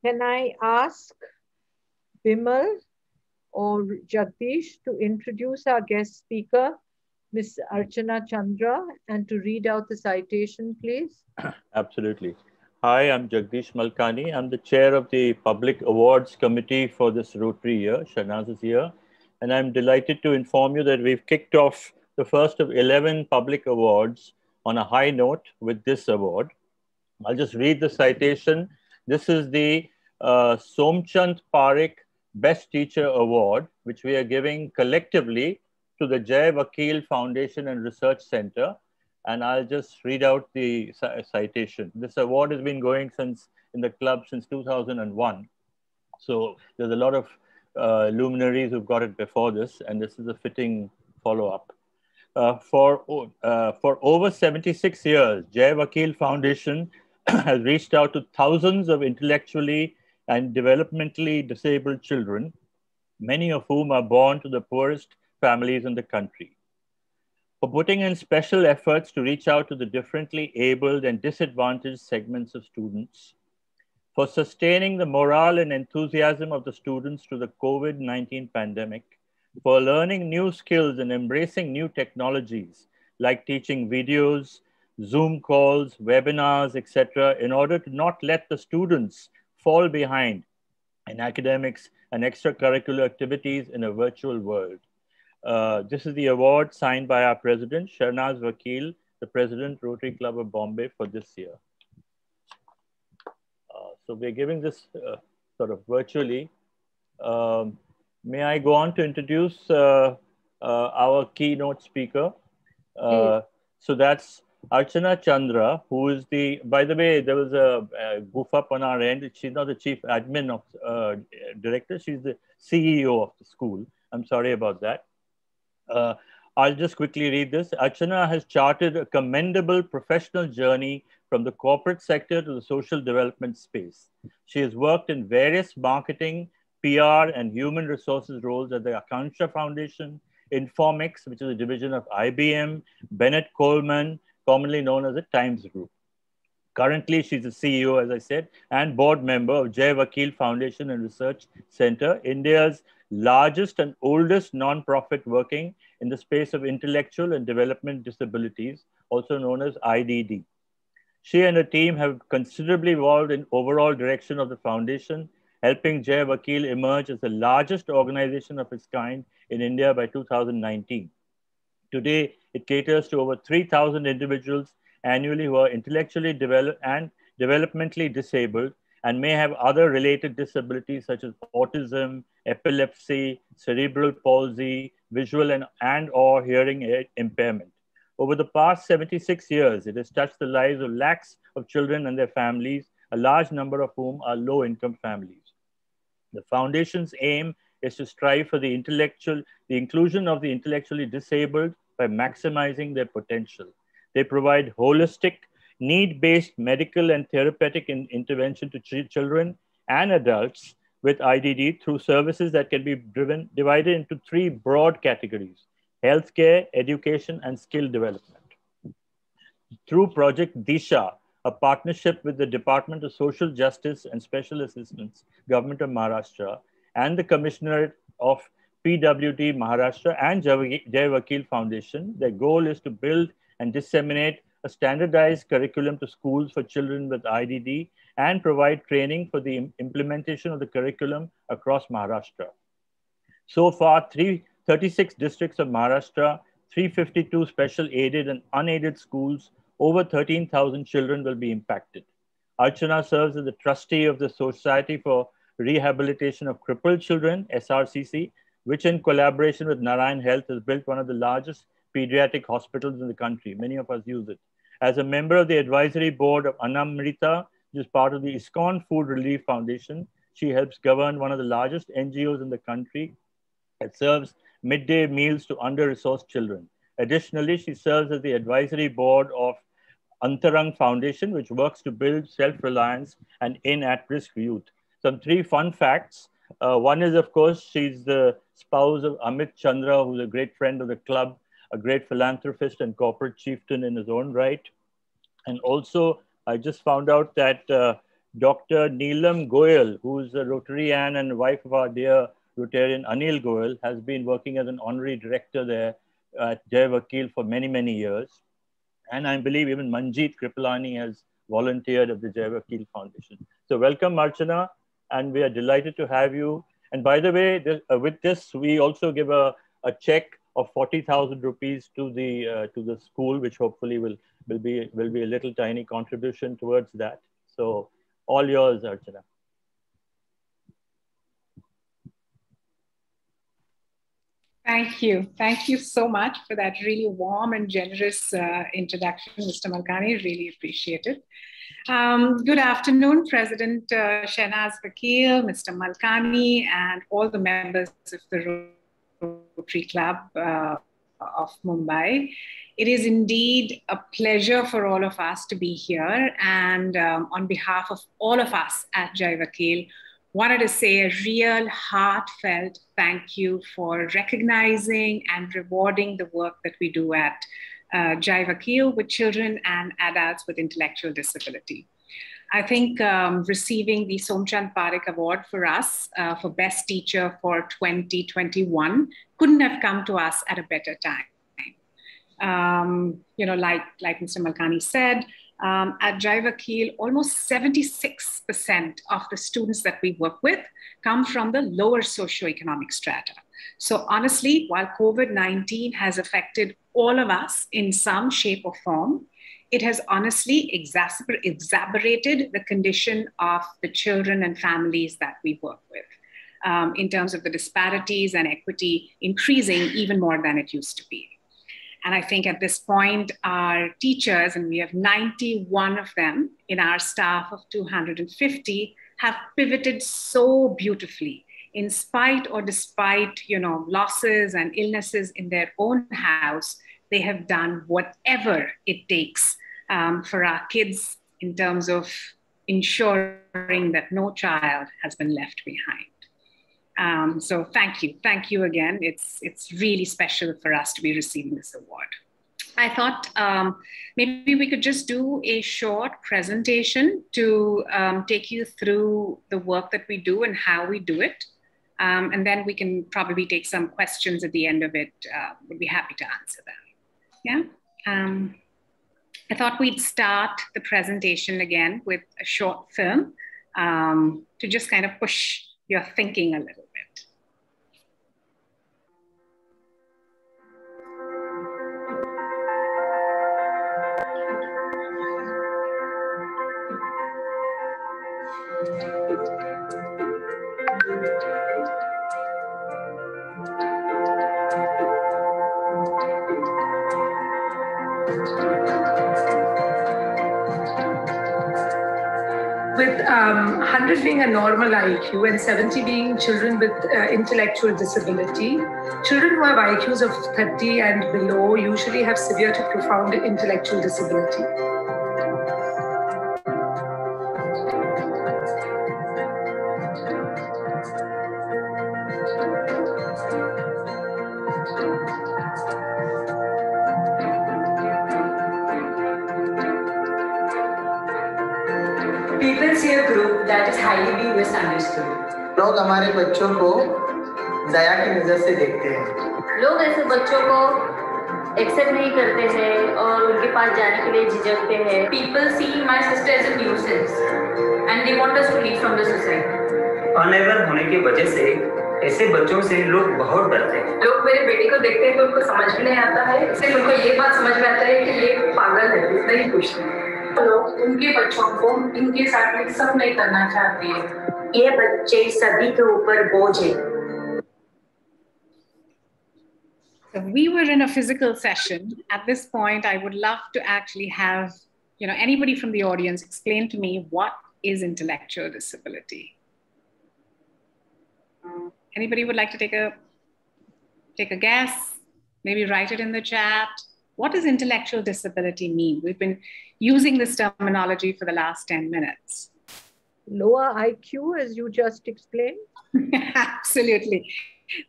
Can I ask Bimal or Jagdish to introduce our guest speaker, Ms. Archana Chandra, and to read out the citation, please? Absolutely. Hi, I'm Jagdish Malkani. I'm the chair of the Public Awards Committee for this Rotary year. Shanaz is here. And I'm delighted to inform you that we've kicked off the first of 11 public awards on a high note with this award. I'll just read the citation. This is the Somchand Parekh Best Teacher Award, which we are giving collectively to the Jai Vakeel Foundation and Research Center. And I'll just read out the citation. This award has been going since in the club since 2001. So there's a lot of luminaries who've got it before this, and this is a fitting follow-up. For over 76 years, Jai Vakeel Foundation has reached out to thousands of intellectually and developmentally disabled children, many of whom are born to the poorest families in the country. For putting in special efforts to reach out to the differently abled and disadvantaged segments of students, for sustaining the morale and enthusiasm of the students through the COVID-19 pandemic, for learning new skills and embracing new technologies like teaching videos, Zoom calls, webinars, etc., in order to not let the students fall behind in academics and extracurricular activities in a virtual world. This is the award signed by our president, Jai Vakeel, the president, Rotary Club of Bombay, for this year. So we're giving this sort of virtually. Um, May I go on to introduce our keynote speaker? Please. So that's Archana Chandra, who is the, by the way, there was a goof up on our end. She's not the chief admin of director. She's the CEO of the school. I'm sorry about that. Uh, I'll just quickly read this. Archana has charted a commendable professional journey from the corporate sector to the social development space. She has worked in various marketing, PR, and human resources roles at the Akansha Foundation, Informix, which is a division of IBM, Bennett Coleman, commonly known as the Times Group. Currently, she's the CEO, as I said, and board member of Jai Vakeel Foundation and Research Center, India's largest and oldest non-profit working in the space of intellectual and development disabilities, also known as IDD. She and her team have considerably evolved in overall direction of the foundation, helping Jai Vakeel emerge as the largest organization of its kind in India by 2019. Today, it caters to over 3,000 individuals annually who are intellectually developed and developmentally disabled and may have other related disabilities such as autism, epilepsy, cerebral palsy, visual and or hearing impairment. Over the past 76 years, it has touched the lives of lakhs of children and their families, a large number of whom are low-income families. The foundation's aim is to strive for the inclusion of the intellectually disabled by maximizing their potential. They provide holistic, need-based medical and therapeutic intervention to children and adults with IDD through services that can be divided into three broad categories: healthcare, education, and skill development. Through Project Disha, a partnership with the Department of Social Justice and Special Assistance, Government of Maharashtra, and the Commissionerate of PWD Maharashtra and Jai Vakeel Foundation, their goal is to build and disseminate a standardized curriculum to schools for children with IDD and provide training for the implementation of the curriculum across Maharashtra. So far, 36 districts of Maharashtra, 352 special aided and unaided schools, over 13,000 children will be impacted. Archana serves as the trustee of the Society for Rehabilitation of Crippled Children, SRCC, which in collaboration with Narayan Health has built one of the largest pediatric hospitals in the country. Many of us use it. As a member of the advisory board of Anamrita, which is part of the ISKCON Food Relief Foundation, she helps govern one of the largest NGOs in the country. It serves midday meals to under-resourced children. Additionally, she serves as the advisory board of Antarang Foundation, which works to build self-reliance and in at-risk youth. Some three fun facts. One is, of course, she's the spouse of Amit Chandra, who's a great friend of the club, a great philanthropist and corporate chieftain in his own right. And also, I just found out that Dr. Neelam Goyal, who's a Rotarian and wife of our dear Rotarian Anil Goyal, has been working as an honorary director there at Jai Vakeel for many, many years. And I believe even Manjeet Kripalani has volunteered at the Jai Vakeel Foundation. So welcome, Archana, and we are delighted to have you. And by the way, with this, we also give a check of 40,000 rupees to the school, which hopefully will be a little tiny contribution towards that. So all yours, Archana. Thank you. Thank you so much for that really warm and generous introduction, Mr. Malkani. Really appreciate it. Good afternoon, President Jai Vakeel, Mr. Malkani, and all the members of the Rotary Club of Mumbai. It is indeed a pleasure for all of us to be here. And on behalf of all of us at Jai Vakeel, wanted to say a real heartfelt thank you for recognizing and rewarding the work that we do at Jai Vakeel with children and adults with intellectual disability. I think receiving the Somchand Parekh Award for us for Best Teacher for 2021 couldn't have come to us at a better time. Like Mr. Malkani said, at Jai Vakeel, almost 76% of the students that we work with come from the lower socioeconomic strata. So honestly, while COVID-19 has affected all of us in some shape or form, it has honestly exacerbated the condition of the children and families that we work with in terms of the disparities and equity increasing even more than it used to be. And I think at this point, our teachers, and we have 91 of them in our staff of 250, have pivoted so beautifully in spite or despite, losses and illnesses in their own house. They have done whatever it takes for our kids in terms of ensuring that no child has been left behind. So thank you again. It's really special for us to be receiving this award. I thought maybe we could just do a short presentation to take you through the work that we do and how we do it. And then we can probably take some questions at the end of it. We'd be happy to answer them. Yeah. I thought we'd start the presentation again with a short film to just kind of push your thinking a little bit. With 100 being a normal IQ and 70 being children with intellectual disability, children who have IQs of 30 and below usually have severe to profound intellectual disability. People see a group that is highly being misunderstood. लोग हमारे बच्चों को दया की नज़र से देखते हैं. लोग ऐसे बच्चों को एक्सेप्ट नहीं करते हैं और उनके पास जाने के लिए झिझकते हैं. People see my sister as a nuisance and they want us to leave from the society. Unable होने की वजह से ऐसे बच्चों से लोग बहुत डरते हैं. लोग मेरे बेटे को देखते हैं तो उनको समझ में नहीं आता है. सिर्फ उनको ये बात समझ में आता है कि ये पागल है, नहीं कुछ नहीं. लोग उनके बच्चों को इनके साथ मिक्सअप नहीं करना चाहते हैं. ये बच्चे सभी के ऊपर बोझ है. So we were in a physical session. At this point, I would love to actually have, anybody from the audience explain to me what is intellectual disability. Anybody would like to take a guess? Maybe write it in the chat. What does intellectual disability mean? We've been using this terminology for the last 10 minutes. Lower IQ, as you just explained? Absolutely.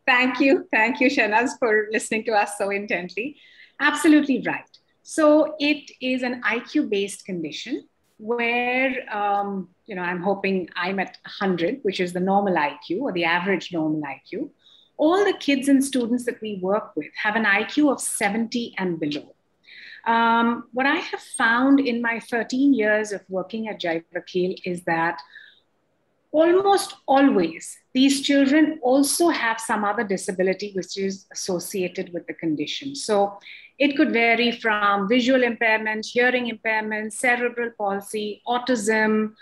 Thank you, Shahnaz, for listening to us so intently. Absolutely right. So it is an IQ-based condition where, I'm hoping I'm at 100, which is the normal IQ or the average normal IQ. All the kids and students that we work with have an IQ of 70 and below. What I have found in my 13 years of working at Jai Vakeel is that almost always these children also have some other disability which is associated with the condition. So it could vary from visual impairment, hearing impairment, cerebral palsy, autism,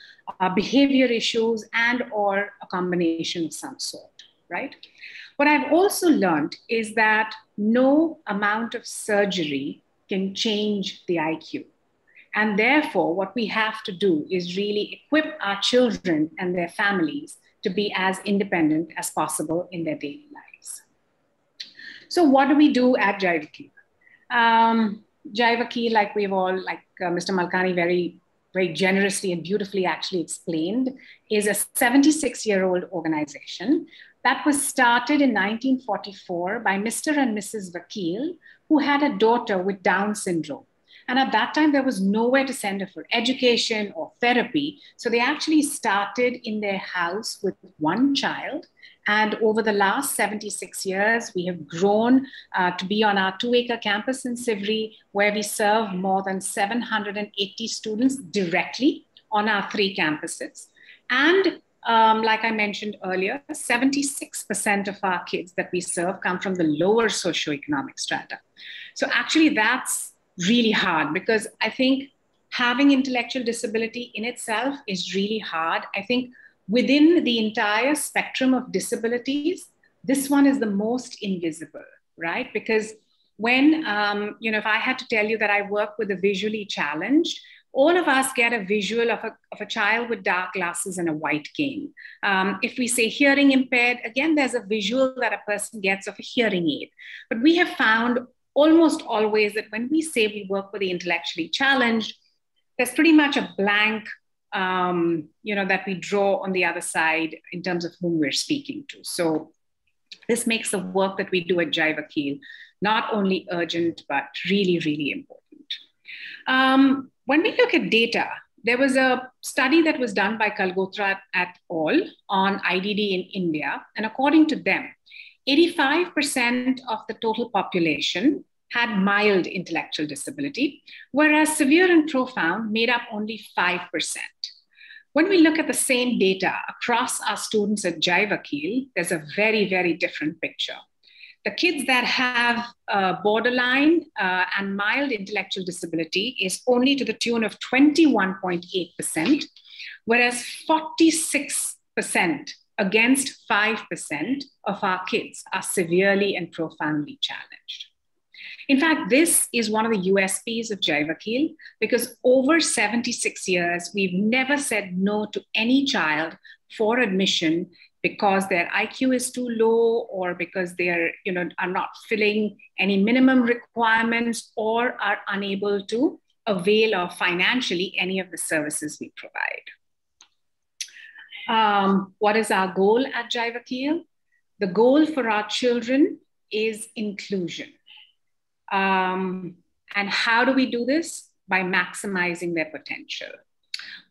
behavior issues, and or a combination of some sort, right? What I've also learned is that no amount of surgery can change the IQ. And therefore, what we have to do is really equip our children and their families to be as independent as possible in their daily lives. So what do we do at Jai Vakeel? Jai Vakeel, like Mr. Malkani very, very generously and beautifully actually explained, is a 76-year-old organization that was started in 1944 by Mr. and Mrs. Vakeel, who had a daughter with Down syndrome. And at that time, there was nowhere to send her for education or therapy. So they actually started in their house with one child. And over the last 76 years, we have grown to be on our 2-acre campus in Sivri, where we serve more than 780 students directly on our 3 campuses. And like I mentioned earlier, 76% of our kids that we serve come from the lower socioeconomic strata. So actually that's really hard, because I think having intellectual disability in itself is really hard. I think within the entire spectrum of disabilities, this one is the most invisible, right? Because when, if I had to tell you that I work with a visually challenged, all of us get a visual of a child with dark glasses and a white cane. If we say hearing impaired, again, there's a visual that a person gets of a hearing aid. But we have found almost always that when we say we work with the intellectually challenged, there's pretty much a blank, that we draw on the other side in terms of whom we're speaking to. So this makes the work that we do at Jai Vakeel not only urgent, but really, really important. When we look at data, there was a study that was done by Kalgotra et al. On IDD in India. And according to them, 85% of the total population had mild intellectual disability, whereas severe and profound made up only 5%. When we look at the same data across our students at Jai Vakeel, there's a very, very different picture. The kids that have borderline and mild intellectual disability is only to the tune of 21.8%, whereas 46% against 5% of our kids are severely and profoundly challenged. In fact, this is one of the USPs of Jai Vakeel, because over 76 years, we've never said no to any child for admission because their IQ is too low, or because they're, are not filling any minimum requirements, or are unable to avail of financially any of the services we provide. What is our goal at Jai Vakeel? The goal for our children is inclusion. And how do we do this? By maximizing their potential.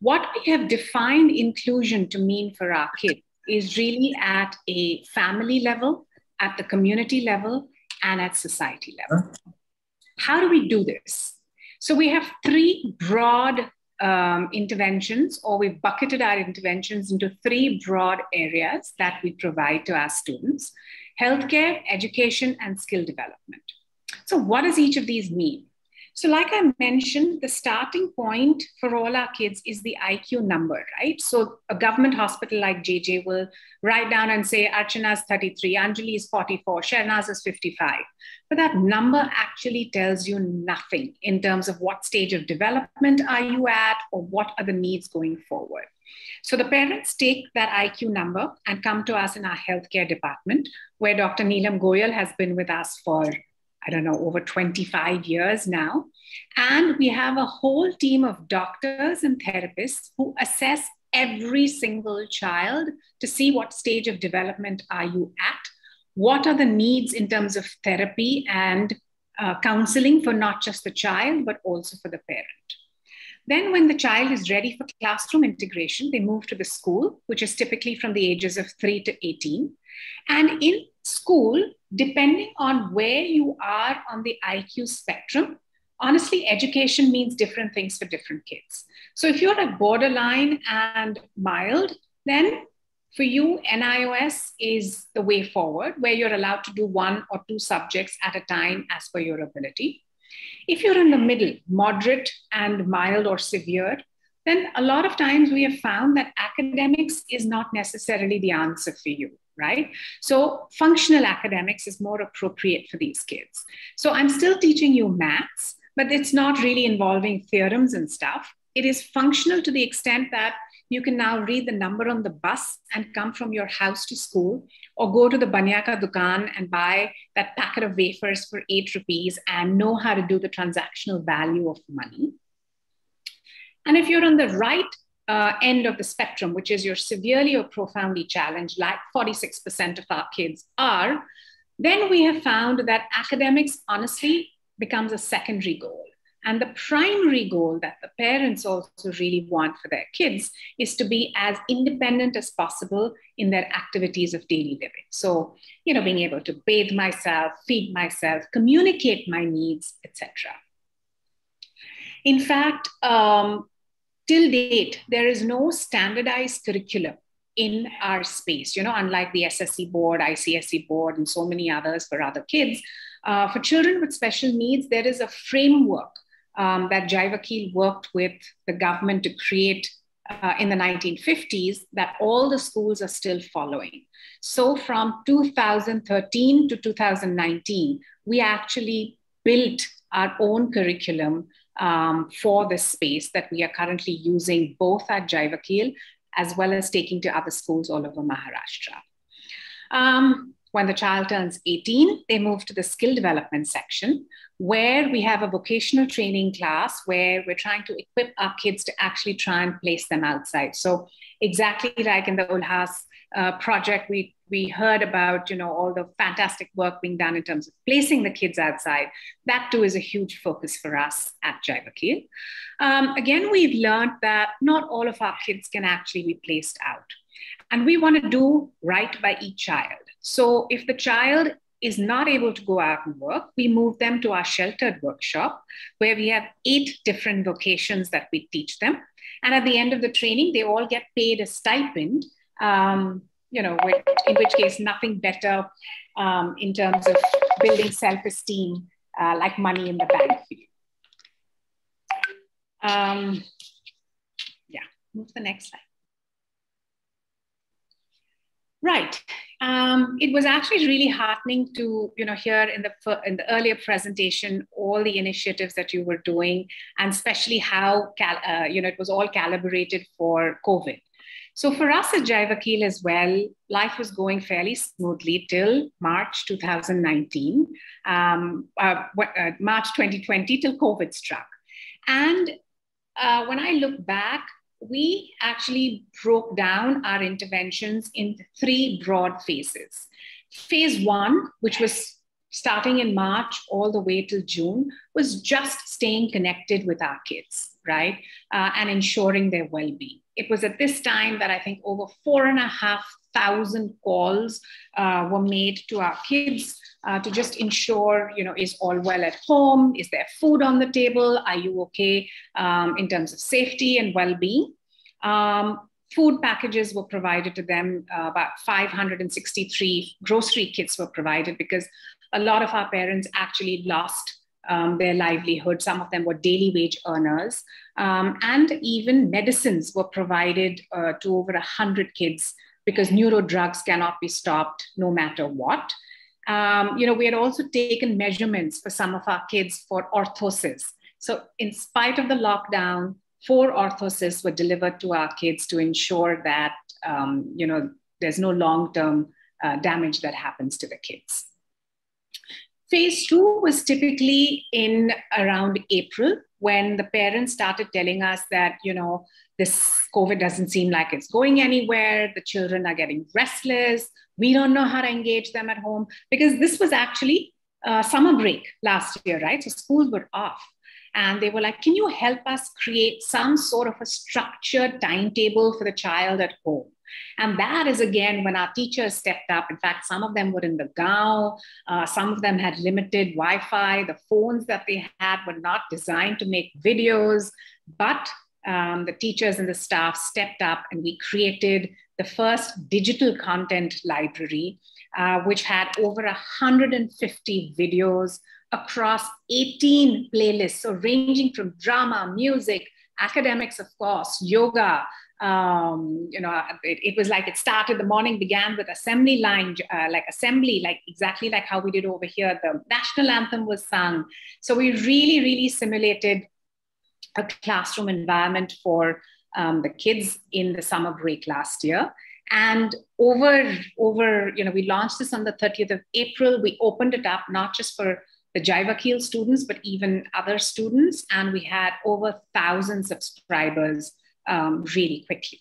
What we have defined inclusion to mean for our kids is really at a family level, at the community level, and at society level. How do we do this? So we have 3 broad interventions, or we've bucketed our interventions into 3 broad areas that we provide to our students: healthcare, education, and skill development. So what does each of these mean? So like I mentioned, the starting point for all our kids is the IQ number, right? So a government hospital like JJ will write down and say, Archana is 33, Anjali is 44, Shahnaz is 55. But that number actually tells you nothing in terms of what stage of development are you at, or what are the needs going forward. So the parents take that IQ number and come to us in our healthcare department, where Dr. Neelam Goyal has been with us for over 25 years now. And we have a whole team of doctors and therapists who assess every single child to see what stage of development are you at, what are the needs in terms of therapy and counseling for not just the child, but also for the parent. Then when the child is ready for classroom integration, they move to the school, which is typically from the ages of 3 to 18. And in school, depending on where you are on the IQ spectrum, honestly, education means different things for different kids. So if you're at borderline and mild, then for you, NIOS is the way forward, where you're allowed to do 1 or 2 subjects at a time as per your ability. If you're in the middle, moderate and mild or severe, then a lot of times we have found that academics is not necessarily the answer for you, right? So functional academics is more appropriate for these kids. So I'm still teaching you maths, but it's not really involving theorems and stuff. It is functional to the extent that you can now read the number on the bus and come from your house to school, or go to the banya ka dukan and buy that packet of wafers for 8 rupees and know how to do the transactional value of money. And if you're on the right end of the spectrum, which is you're severely or profoundly challenged, like 46% of our kids are, then we have found that academics honestly becomes a secondary goal. And the primary goal that the parents also really want for their kids is to be as independent as possible in their activities of daily living. So, being able to bathe myself, feed myself, communicate my needs, etc. In fact, till date, there is no standardized curriculum in our space, unlike the SSC board, ICSE board, and so many others for other kids. For children with special needs, there is a framework that Jai Vakeel worked with the government to create in the 1950s that all the schools are still following. So from 2013 to 2019, we actually built our own curriculum for this space that we are currently using both at Jai Vakeel as well as taking to other schools all over Maharashtra. When the child turns 18, they move to the skill development section, where we have a vocational training class where we're trying to equip our kids to actually try and place them outside. So exactly like in the Ulhas project, we heard about all the fantastic work being done in terms of placing the kids outside. That too is a huge focus for us at Jai Vakeel. Again, we've learned that not all of our kids can actually be placed out. And we want to do right by each child. So if the child is not able to go out and work, we move them to our sheltered workshop, where we have 8 different vocations that we teach them. And at the end of the training, they all get paid a stipend, in which case nothing better in terms of building self-esteem like money in the bank for you. Move to the next slide. Right. It was actually really heartening to hear in the earlier presentation all the initiatives that you were doing, and especially how it was all calibrated for COVID. So for us at Jai Vakeel as well, life was going fairly smoothly till March 2019, March 2020 till COVID struck. And when I look back, we actually broke down our interventions in 3 broad phases. Phase 1, which was starting in March all the way till June, was just staying connected with our kids, right? And ensuring their well-being. It was at this time that I think over 4,500 calls were made to our kids to just ensure, is all well at home? Is there food on the table? Are you okay in terms of safety and well-being? Food packages were provided to them. About 563 grocery kits were provided, because a lot of our parents actually lost their livelihood. Some of them were daily wage earners. And even medicines were provided to over 100 kids, because neuro drugs cannot be stopped no matter what. We had also taken measurements for some of our kids for orthosis. So in spite of the lockdown, 4 orthoses were delivered to our kids to ensure that, there's no long-term damage that happens to the kids. Phase 2 was typically in around April, when the parents started telling us that, this COVID doesn't seem like it's going anywhere. The children are getting restless. We don't know how to engage them at home, because this was actually summer break last year, right? So schools were off. And they were like, can you help us create some sort of a structured timetable for the child at home? And that is, again, when our teachers stepped up. In fact, some of them were in the Gaon. Some of them had limited Wi-Fi. The phones that they had were not designed to make videos, but the teachers and the staff stepped up, and we created the first digital content library, which had over 150 videos across 18 playlists, so ranging from drama, music, academics, of course, yoga. It was like it started, the morning began with assembly line, like exactly like how we did over here. The national anthem was sung. So we really, really simulated a classroom environment for the kids in the summer break last year. And we launched this on the 30th of April. We opened it up not just for the Jai Vakeel students, but even other students. And we had over 1,000 subscribers really quickly.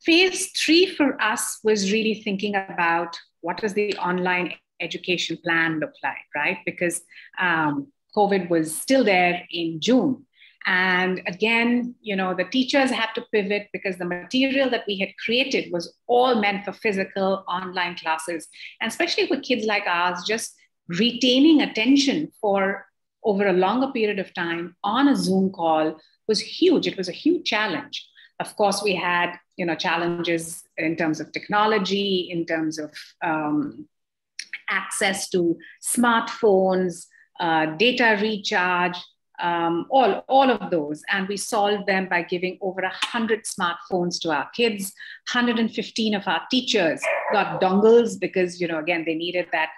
Phase 3 for us was really thinking about what does the online education plan look like, right? Because COVID was still there in June. And again, the teachers had to pivot because the material that we had created was all meant for physical online classes. And especially for kids like ours, just retaining attention for over a longer period of time on a Zoom call was huge. It was a huge challenge. Of course, we had, challenges in terms of technology, in terms of access to smartphones, data recharge, all of those. And we solved them by giving over 100 smartphones to our kids. 115 of our teachers got dongles because, again, they needed that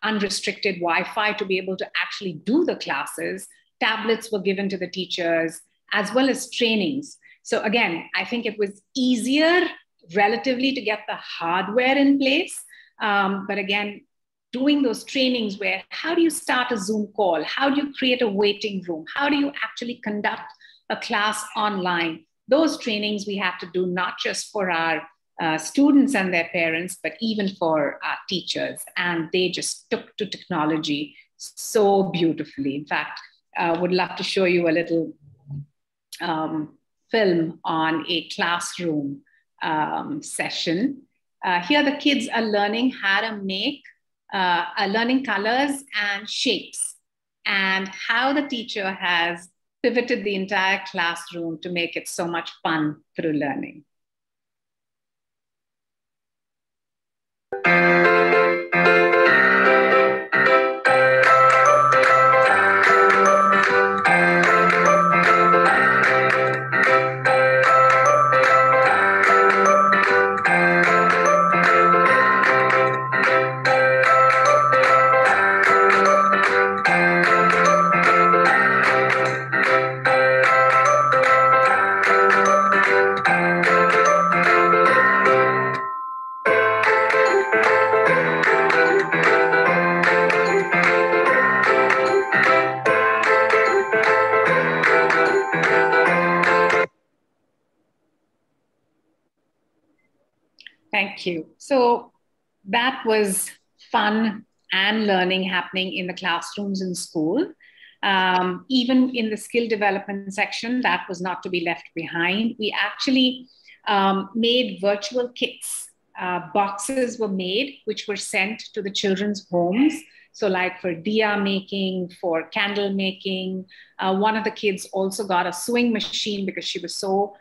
unrestricted Wi-Fi to be able to actually do the classes. Tablets were given to the teachers, as well as trainings. So again, I think it was easier relatively to get the hardware in place. But again, doing those trainings where how do you start a Zoom call? How do you create a waiting room? How do you actually conduct a class online? Those trainings we have to do not just for our students and their parents, but even for our teachers. And they just took to technology so beautifully. In fact, I would love to show you a little film on a classroom session. Here the kids are learning how to make, learning colors and shapes, and how the teacher has pivoted the entire classroom to make it so much fun through learning. Thank you. So that was fun and learning happening in the classrooms in school. Even in the skill development section, that was not to be left behind. We actually made virtual kits. Boxes were made, which were sent to the children's homes. So like for diya making, for candle making. One of the kids also got a sewing machine because she was so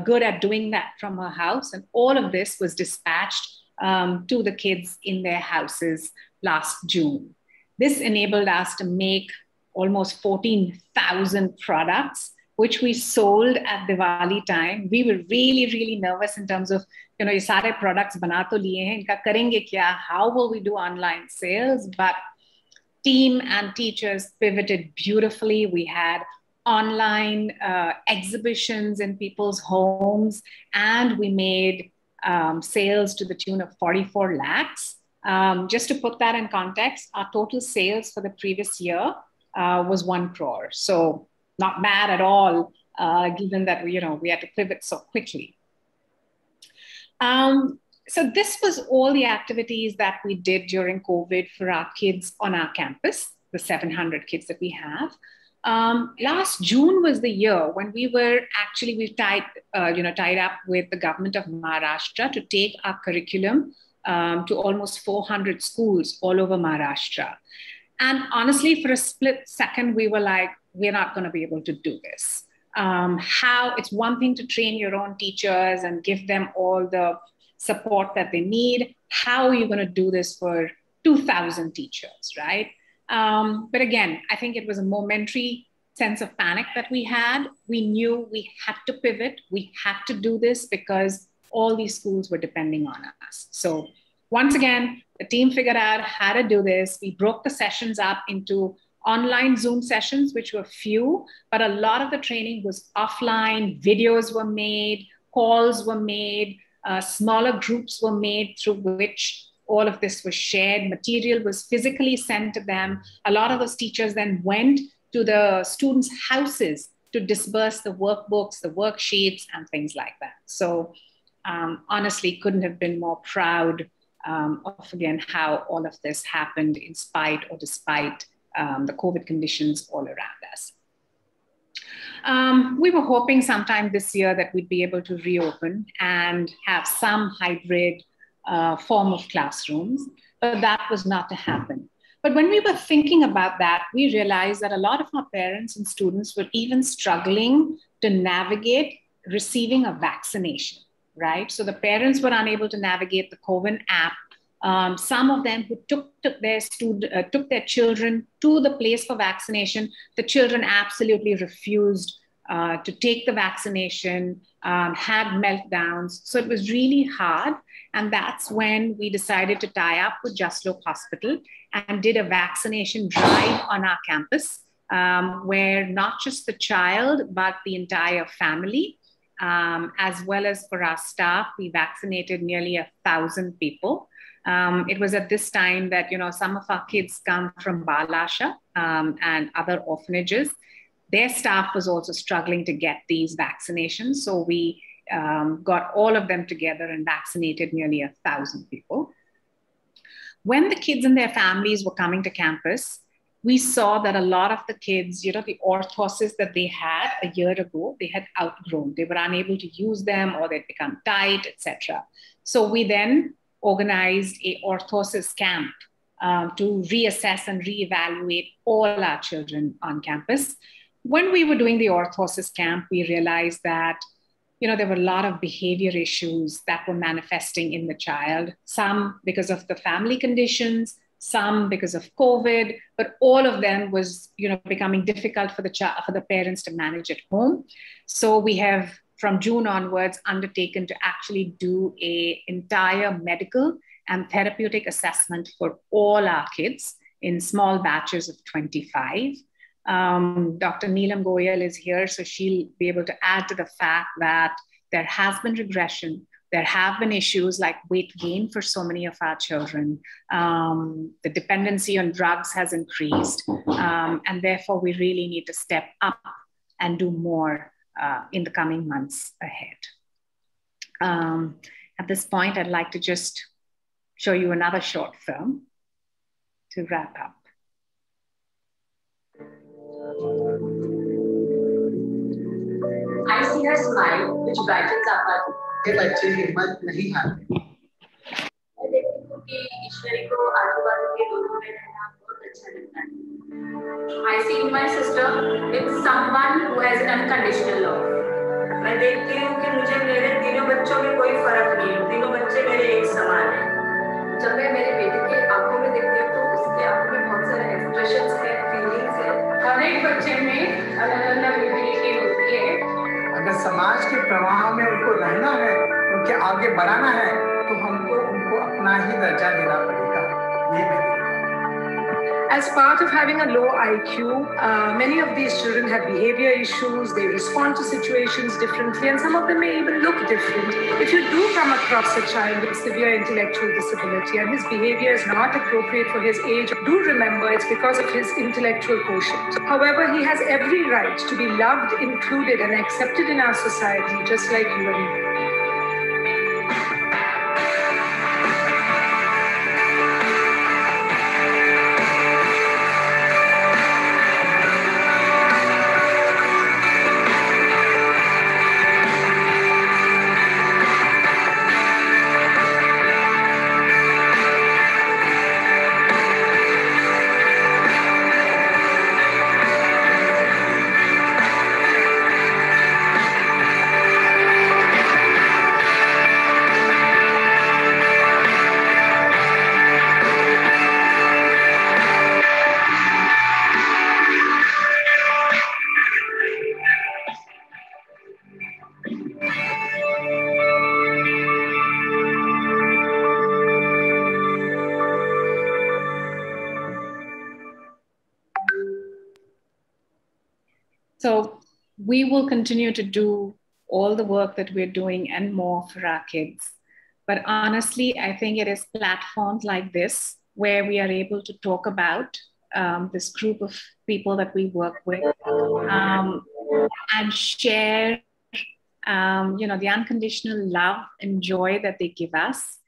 good at doing that from her house. And all of this was dispatched to the kids in their houses last June. This enabled us to make almost 14,000 products, which we sold at Diwali time. We were really, really nervous in terms of, ye sare products bana to liye hain, inka karenge kya? How will we do online sales? But team and teachers pivoted beautifully. We had online exhibitions in people's homes, and we made sales to the tune of 44 lakhs. Just to put that in context, our total sales for the previous year was 1 crore. So not bad at all, given that we had to pivot so quickly. So this was all the activities that we did during COVID for our kids on our campus, the 700 kids that we have. Last June was the year when we tied up with the government of Maharashtra to take our curriculum to almost 400 schools all over Maharashtra. And honestly, for a split second, we were like, we're not going to be able to do this. It's one thing to train your own teachers and give them all the support that they need. How are you going to do this for 2,000 teachers, right? But again, I think it was a momentary sense of panic that we had. We knew we had to pivot. We had to do this because all these schools were depending on us. So once again, the team figured out how to do this. We broke the sessions up into online Zoom sessions, which were few, but a lot of the training was offline. Videos were made, calls were made, smaller groups were made through which all of this was shared. Material was physically sent to them. A lot of those teachers then went to the students' houses to disperse the workbooks, the worksheets, and things like that. So honestly, couldn't have been more proud of, again, how all of this happened in spite or despite the COVID conditions all around us. We were hoping sometime this year that we'd be able to reopen and have some hybrid form of classrooms, but that was not to happen. But when we were thinking about that, we realized that a lot of our parents and students were even struggling to navigate receiving a vaccination, right? So the parents were unable to navigate the COVID app. Some of them who took their children to the place for vaccination, the children absolutely refused to take the vaccination, had meltdowns. So it was really hard. And that's when we decided to tie up with Just Look Hospital and did a vaccination drive on our campus, where not just the child, but the entire family, as well as for our staff, we vaccinated nearly 1,000 people. It was at this time that, some of our kids come from Balasha and other orphanages. Their staff was also struggling to get these vaccinations. So we got all of them together and vaccinated nearly 1,000 people. When the kids and their families were coming to campus, we saw that a lot of the kids, the orthoses that they had a year ago, they had outgrown. They were unable to use them or they'd become tight, etc. So we then organized a orthosis camp to reassess and reevaluate all our children on campus. When we were doing the orthosis camp, we realized that there were a lot of behavior issues that were manifesting in the child, some because of the family conditions, some because of COVID, but all of them was becoming difficult for the parents to manage at home. So we have, from June onwards, undertaken to actually do an entire medical and therapeutic assessment for all our kids in small batches of 25. Dr. Neelam Goyal is here, so she'll be able to add to the fact that there has been regression. There have been issues like weight gain for so many of our children. The dependency on drugs has increased. And therefore, we really need to step up and do more in the coming months ahead. At this point, I'd like to just show you another short film to wrap up. I see her smile, which brightens our heart. ये बच्चे हिम्मत नहीं हारते। मैं देखती हूँ कि ईश्वरी को आजू-बाजू के लोगों में रहना बहुत अच्छा लगता है। I see in my sister it's someone who has an unconditional love. मैं देखती हूँ कि मुझे मेरे तीनों बच्चों में कोई फर्क नहीं है, तीनों बच्चे मेरे एक समान हैं। जब मैं मेरे बेटे के आंखों में देखती हूँ तो उसके आंखों में बहुत सारे एक्सप्रेशंस हैं, फीलिंग्स हैं। हर एक बच्चे में अलग-अलग एबिलिटी होती है। अगर समाज के प्रवाह में उनको रहना है, उनके आगे बढ़ाना है, तो हमको उनको अपना ही दर्जा देना पड़ेगा। ये मैं As part of having a low IQ, many of these children have behavior issues, they respond to situations differently, and some of them may even look different. If you do come across a child with severe intellectual disability and his behavior is not appropriate for his age, do remember it's because of his intellectual quotient. However, he has every right to be loved, included, and accepted in our society, just like you and me. we will continue to do all the work that we're doing and more for our kids. But honestly, I think it is platforms like this where we are able to talk about this group of people that we work with and share, the unconditional love and joy that they give us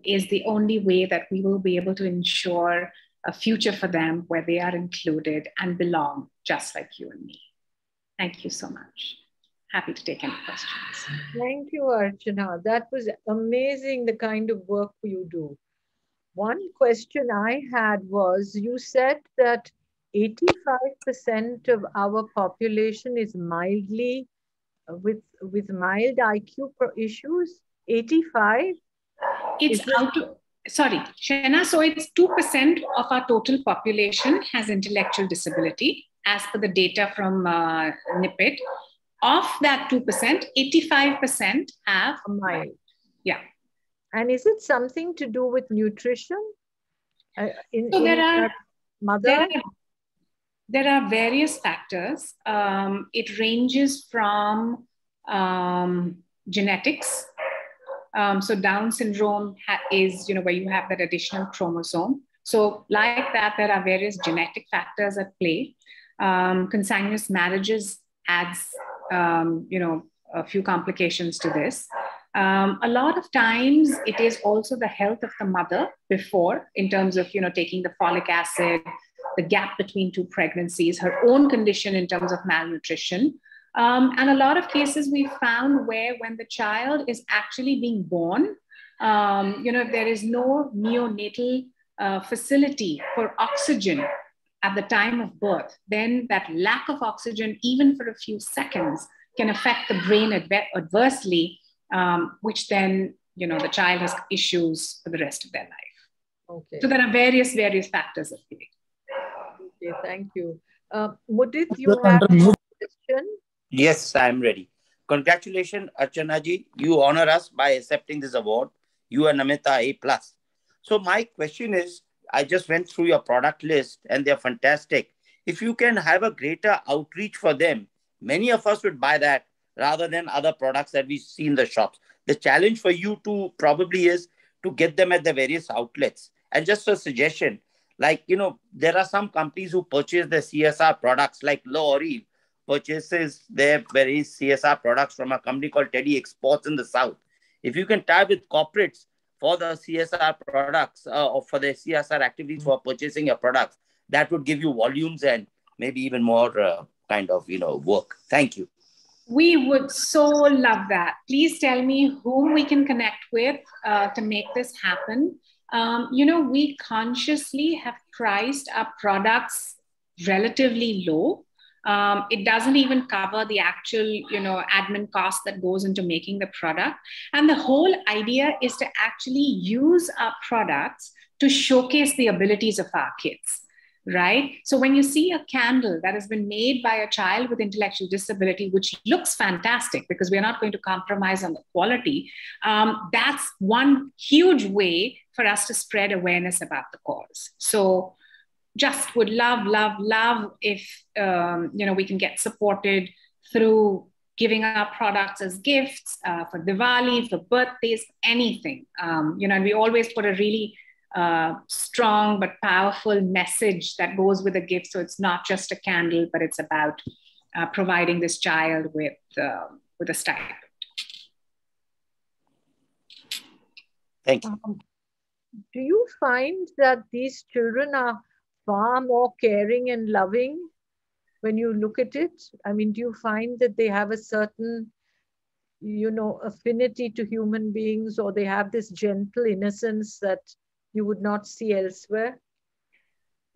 is the only way that we will be able to ensure a future for them where they are included and belong, just like you and me. Thank you so much. Happy to take any questions. Thank you, Archana. That was amazing, the kind of work you do. One question I had was, you said that 85% of our population is mildly with mild IQ issues. 85? It's out to, sorry, Shena, so it's 2% of our total population has intellectual disability, as per the data from NIPID. Of that 2%, 85% have mild. Yeah. And is it something to do with nutrition? There are various factors. It ranges from genetics. So Down syndrome is, where you have that additional chromosome. So like that, there are various genetic factors at play. Consanguineous marriages adds, a few complications to this. A lot of times it is also the health of the mother before, in terms of, taking the folic acid, the gap between two pregnancies, her own condition in terms of malnutrition. And a lot of cases we found where when the child is actually being born, if there is no neonatal facility for oxygen at the time of birth, then that lack of oxygen, even for a few seconds, can affect the brain adversely, which then, the child has issues for the rest of their life. Okay. So there are various factors at play. Okay, thank you. Mudit, you have a question? Yes, I'm ready. Congratulations, Archana ji. You honor us by accepting this award. You and Namita A+. So my question is, I just went through your product list and they're fantastic. If you can have a greater outreach for them, many of us would buy that rather than other products that we see in the shops. The challenge for you to probably is to get them at the various outlets. And just a suggestion, like, there are some companies who purchase the CSR products, like L'Oreal purchases their various CSR products from a company called Teddy Exports in the South. If you can tie with corporates for the CSR products or for the CSR activities for purchasing your products, that would give you volumes and maybe even more work. Thank you. We would so love that. Please tell me whom we can connect with to make this happen. We consciously have priced our products relatively low. It doesn't even cover the actual, admin cost that goes into making the product. And the whole idea is to actually use our products to showcase the abilities of our kids, right? So when you see a candle that has been made by a child with intellectual disability, which looks fantastic because we're not going to compromise on the quality, that's one huge way for us to spread awareness about the cause. So just would love if, we can get supported through giving our products as gifts for Diwali, for birthdays, anything. And we always put a really strong but powerful message that goes with a gift. So it's not just a candle, but it's about providing this child with a stipend. Thank you. Do you find that these children are far more caring and loving when you look at it? I mean, do you find that they have a certain, affinity to human beings, or they have this gentle innocence that you would not see elsewhere?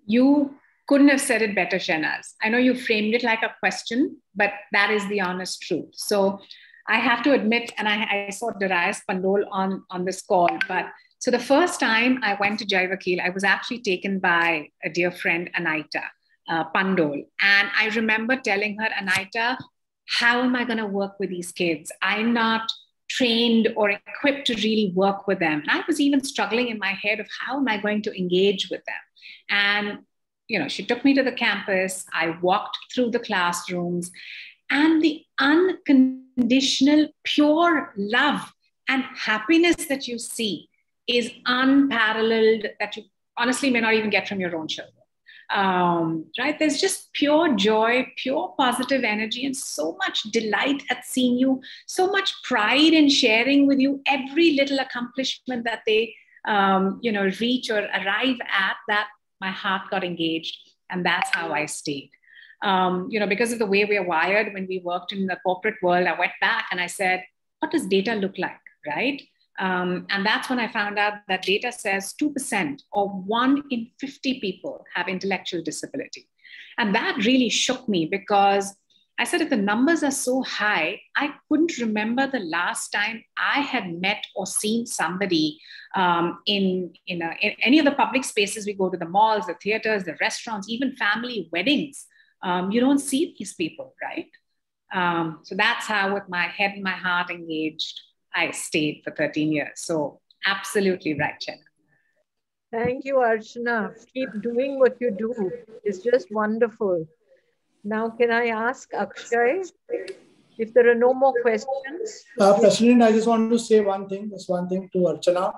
You couldn't have said it better, Shehnaz. I know you framed it like a question, but that is the honest truth. So I have to admit, and I saw Darius Pandol on this call, but so the first time I went to Jai Vakeel, I was actually taken by a dear friend, Anaita Pandol. And I remember telling her, Anaita, how am I going to work with these kids? I'm not trained or equipped to really work with them. And I was even struggling in my head of how am I going to engage with them? And, she took me to the campus. I walked through the classrooms. and the unconditional, pure love and happiness that you see is unparalleled, that you honestly may not even get from your own children. Right? There's just pure joy, pure positive energy, and so much delight at seeing you, so much pride in sharing with you every little accomplishment that they, reach or arrive at, that my heart got engaged. And that's how I stayed. Because of the way we are wired, when we worked in the corporate world, I went back and I said, what does data look like, right? And that's when I found out that data says 2% or 1 in 50 people have intellectual disability. And that really shook me, because I said, if the numbers are so high, I couldn't remember the last time I had met or seen somebody in any of the public spaces. We go to the malls, the theaters, the restaurants, even family weddings. You don't see these people, right? So that's how, with my head and my heart engaged, I stayed for 13 years. So absolutely right, Chen. Thank you, Archana. Keep doing what you do. It's just wonderful. Now, can I ask Akshay if there are no more questions? President, I just want to say one thing to Archana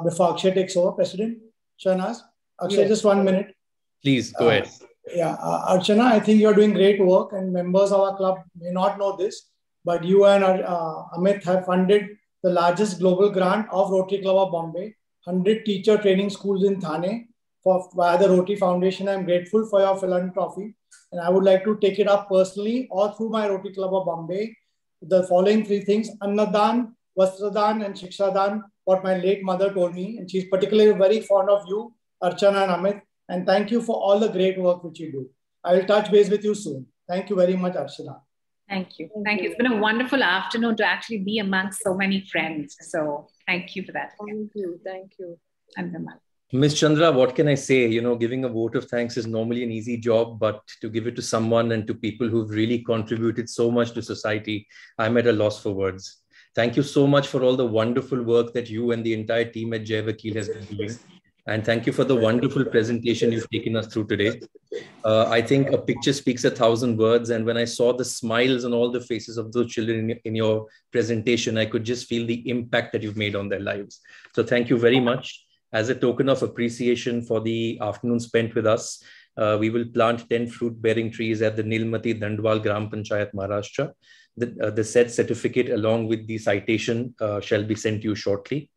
before Akshay takes over. President, Shahnaz, Akshay, yes. Just 1 minute. Please, go ahead. Yeah, Archana, I think you're doing great work, and members of our club may not know this, but you and Amit have funded the largest global grant of Rotary Club of Bombay, 100 teacher training schools in Thane via the Rotary Foundation. I'm grateful for your philanthropy, and I would like to take it up personally or through my Rotary Club of Bombay. The following 3 things: Annadan, Vastradan, and Shikshadan, what my late mother told me, and she's particularly very fond of you, Archana and Amit, and thank you for all the great work which you do. I will touch base with you soon. Thank you very much, Archana. Thank you. Thank you. It's been a wonderful afternoon to actually be amongst so many friends. So thank you for that. Thank you. Thank you. Ms. Chandra, what can I say? Giving a vote of thanks is normally an easy job, but to give it to someone and to people who've really contributed so much to society, I'm at a loss for words. Thank you so much for all the wonderful work that you and the entire team at Jai Vakeel has been doing. And thank you for the wonderful presentation you've taken us through today. I think a picture speaks 1,000 words. And when I saw the smiles on all the faces of those children in your presentation, I could just feel the impact that you've made on their lives. So thank you very much. As a token of appreciation for the afternoon spent with us, we will plant 10 fruit-bearing trees at the Nilmati Dandwal Gram Panchayat, Maharashtra. The said certificate along with the citation shall be sent to you shortly.